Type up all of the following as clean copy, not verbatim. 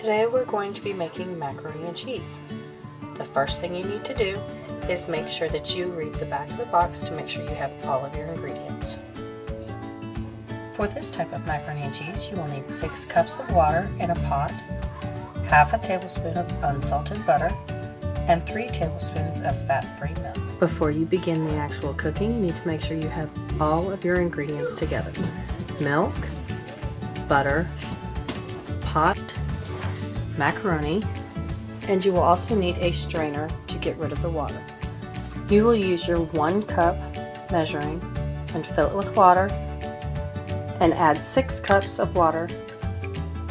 Today we're going to be making macaroni and cheese. The first thing you need to do is make sure that you read the back of the box to make sure you have all of your ingredients. For this type of macaroni and cheese, you will need 6 cups of water in a pot, half a tablespoon of unsalted butter, and 3 tablespoons of fat-free milk. Before you begin the actual cooking, you need to make sure you have all of your ingredients together. Milk, butter, pot, macaroni, and you will also need a strainer to get rid of the water. You will use your 1 cup measuring and fill it with water and add 6 cups of water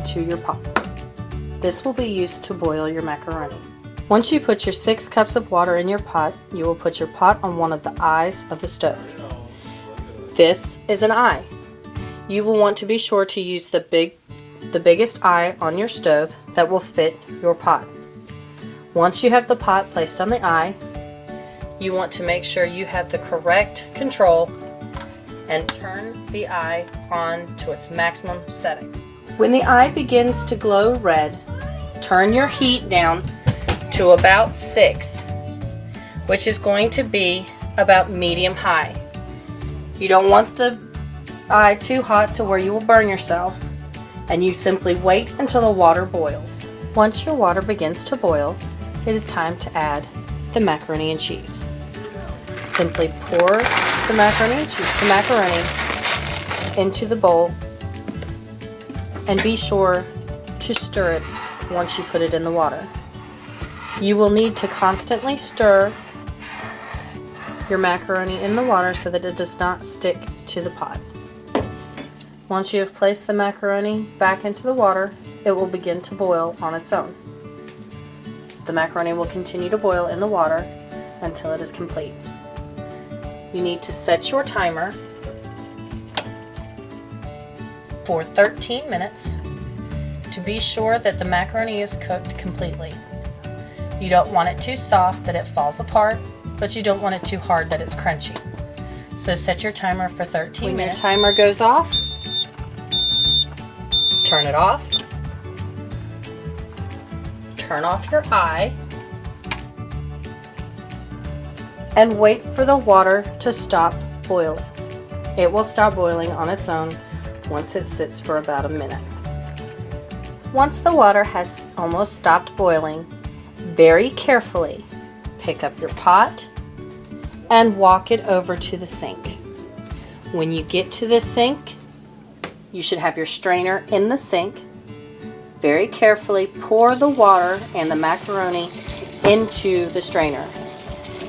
to your pot. This will be used to boil your macaroni. Once you put your 6 cups of water in your pot, you will put your pot on one of the eyes of the stove. This is an eye. You will want to be sure to use the biggest eye on your stove that will fit your pot. Once you have the pot placed on the eye, you want to make sure you have the correct control and turn the eye on to its maximum setting. When the eye begins to glow red, turn your heat down to about 6, which is going to be about medium high. You don't want the eye too hot to where you will burn yourself, and you simply wait until the water boils. Once your water begins to boil, it is time to add the macaroni and cheese. Simply pour the macaroni into the bowl and be sure to stir it once you put it in the water. You will need to constantly stir your macaroni in the water so that it does not stick to the pot. Once you have placed the macaroni back into the water, it will begin to boil on its own. The macaroni will continue to boil in the water until it is complete. You need to set your timer for 13 minutes to be sure that the macaroni is cooked completely. You don't want it too soft that it falls apart, but you don't want it too hard that it's crunchy. So set your timer for 13 minutes. When your timer goes off, turn it off. Turn off your eye and wait for the water to stop boiling. It will stop boiling on its own once it sits for about a minute. Once the water has almost stopped boiling, very carefully pick up your pot and walk it over to the sink. When you get to the sink, you should have your strainer in the sink. Very carefully pour the water and the macaroni into the strainer.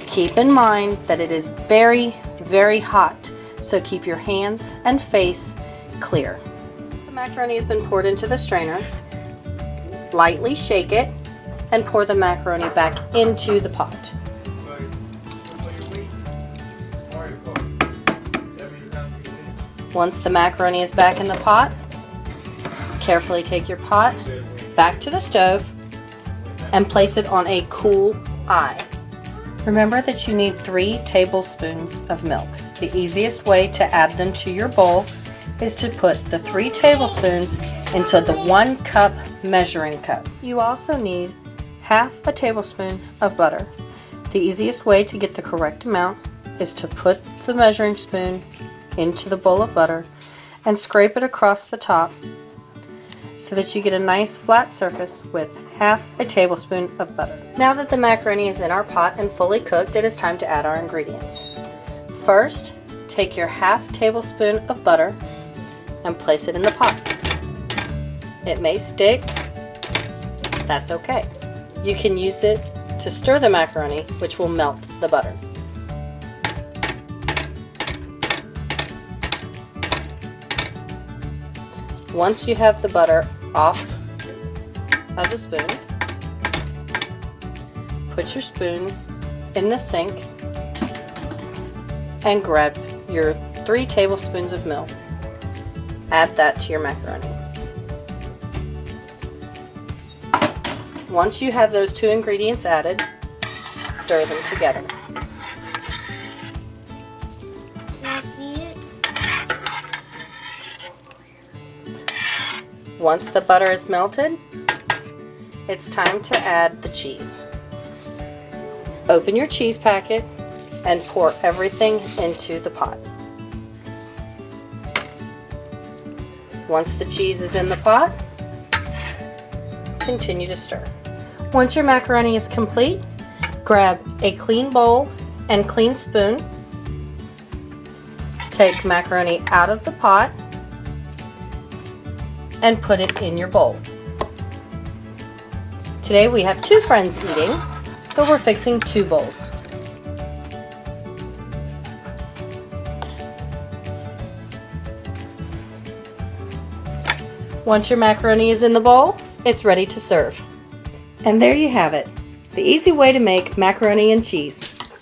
Keep in mind that it is very, very hot, so keep your hands and face clear. The macaroni has been poured into the strainer. Lightly shake it and pour the macaroni back into the pot. Once the macaroni is back in the pot, carefully take your pot back to the stove and place it on a cool eye. Remember that you need 3 tablespoons of milk. The easiest way to add them to your bowl is to put the 3 tablespoons into the 1 cup measuring cup. You also need half a tablespoon of butter. The easiest way to get the correct amount is to put the measuring spoon into the bowl of butter and scrape it across the top so that you get a nice flat surface with half a tablespoon of butter. Now that the macaroni is in our pot and fully cooked, it is time to add our ingredients. First, take your half tablespoon of butter and place it in the pot. It may stick, that's okay. You can use it to stir the macaroni, which will melt the butter. Once you have the butter off of the spoon, put your spoon in the sink and grab your 3 tablespoons of milk. Add that to your macaroni. Once you have those 2 ingredients added, stir them together. Can I see it? Once the butter is melted, it's time to add the cheese. Open your cheese packet and pour everything into the pot. Once the cheese is in the pot, continue to stir. Once your macaroni is complete, grab a clean bowl and clean spoon. Take macaroni out of the pot and put it in your bowl. Today we have 2 friends eating, so we're fixing 2 bowls. Once your macaroni is in the bowl, it's ready to serve. And there you have it, the easy way to make macaroni and cheese.